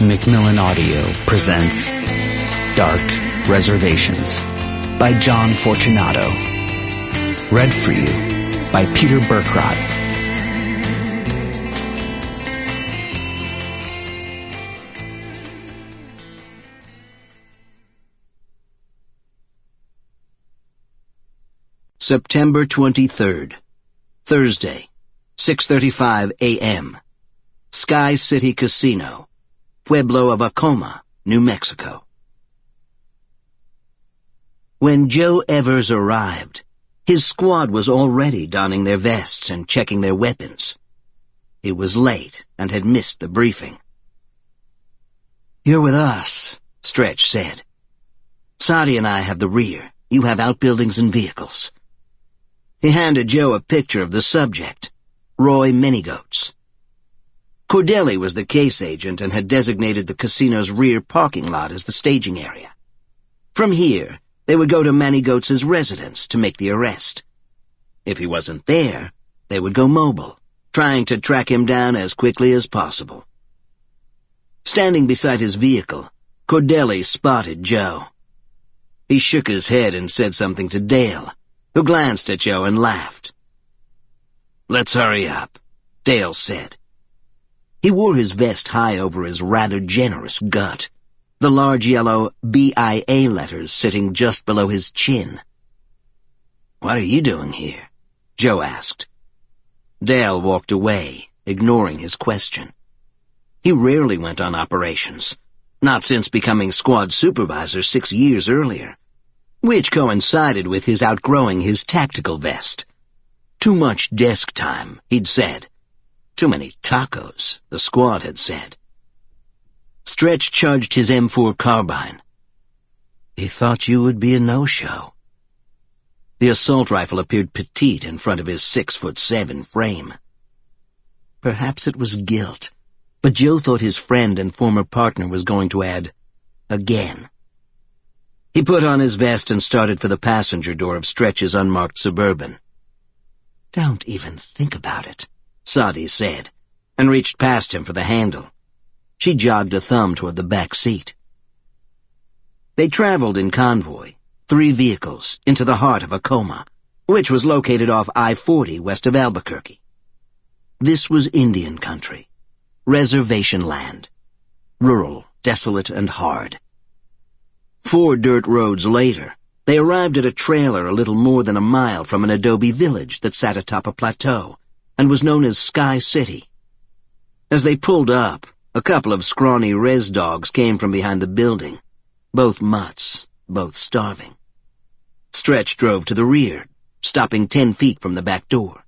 Macmillan Audio presents Dark Reservations by John Fortunato. Read for you by Peter Berkrot. September 23rd, Thursday, 6:35 a.m. Sky City Casino, Pueblo of Acoma, New Mexico. When Joe Evers arrived, his squad was already donning their vests and checking their weapons. It was late and had missed the briefing. "You're with us," Stretch said. "Sadi and I have the rear. You have outbuildings and vehicles." He handed Joe a picture of the subject, Roy Minigoats. Cordelli was the case agent and had designated the casino's rear parking lot as the staging area. From here, they would go to Manigoats' residence to make the arrest. If he wasn't there, they would go mobile, trying to track him down as quickly as possible. Standing beside his vehicle, Cordelli spotted Joe. He shook his head and said something to Dale, who glanced at Joe and laughed. "Let's hurry up," Dale said. He wore his vest high over his rather generous gut, the large yellow BIA letters sitting just below his chin. "What are you doing here?" Joe asked. Dale walked away, ignoring his question. He rarely went on operations, not since becoming squad supervisor 6 years earlier, which coincided with his outgrowing his tactical vest. Too much desk time, he'd said. Too many tacos, the squad had said. Stretch charged his M4 carbine. "He thought you would be a no-show." The assault rifle appeared petite in front of his 6'7" frame. Perhaps it was guilt, but Joe thought his friend and former partner was going to add, "again." He put on his vest and started for the passenger door of Stretch's unmarked Suburban. "Don't even think about it," Sadi said, and reached past him for the handle. She jogged a thumb toward the back seat. They traveled in convoy, 3 vehicles, into the heart of Acoma, which was located off I-40 west of Albuquerque. This was Indian country, reservation land, rural, desolate, and hard. 4 dirt roads later, they arrived at a trailer a little more than a mile from an adobe village that sat atop a plateau and was known as Sky City. As they pulled up, a couple of scrawny res dogs came from behind the building, both mutts, both starving. Stretch drove to the rear, stopping 10 feet from the back door.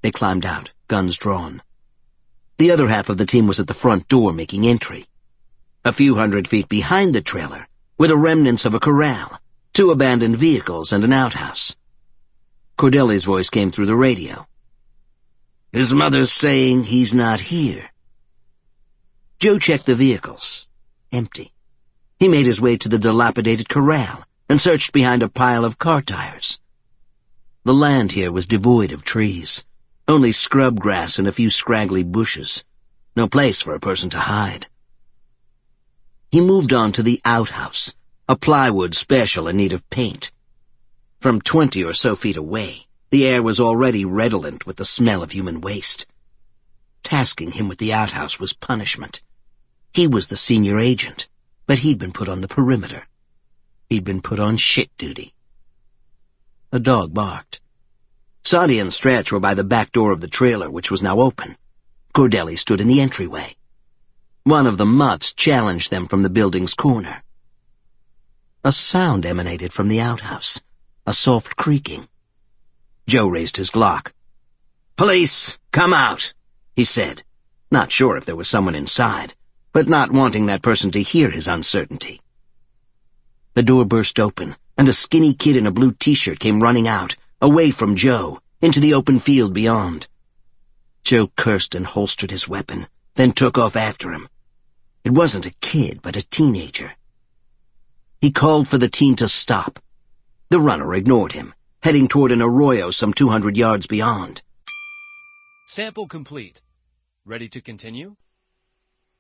They climbed out, guns drawn. The other half of the team was at the front door making entry. A few hundred feet behind the trailer were the remnants of a corral, 2 abandoned vehicles, and an outhouse. Cordelli's voice came through the radio. "His mother's saying he's not here." Joe checked the vehicles. Empty. He made his way to the dilapidated corral and searched behind a pile of car tires. The land here was devoid of trees, only scrub grass and a few scraggly bushes. No place for a person to hide. He moved on to the outhouse, a plywood special in need of paint. From 20 or so feet away, the air was already redolent with the smell of human waste. Tasking him with the outhouse was punishment. He was the senior agent, but he'd been put on the perimeter. He'd been put on shit duty. A dog barked. Sadi and Stretch were by the back door of the trailer, which was now open. Cordelli stood in the entryway. One of the mutts challenged them from the building's corner. A sound emanated from the outhouse, a soft creaking. Joe raised his Glock. "Police, come out," he said, not sure if there was someone inside, but not wanting that person to hear his uncertainty. The door burst open, and a skinny kid in a blue t-shirt came running out, away from Joe, into the open field beyond. Joe cursed and holstered his weapon, then took off after him. It wasn't a kid, but a teenager. He called for the teen to stop. The runner ignored him, heading toward an arroyo some 200 yards beyond. Sample complete. Ready to continue?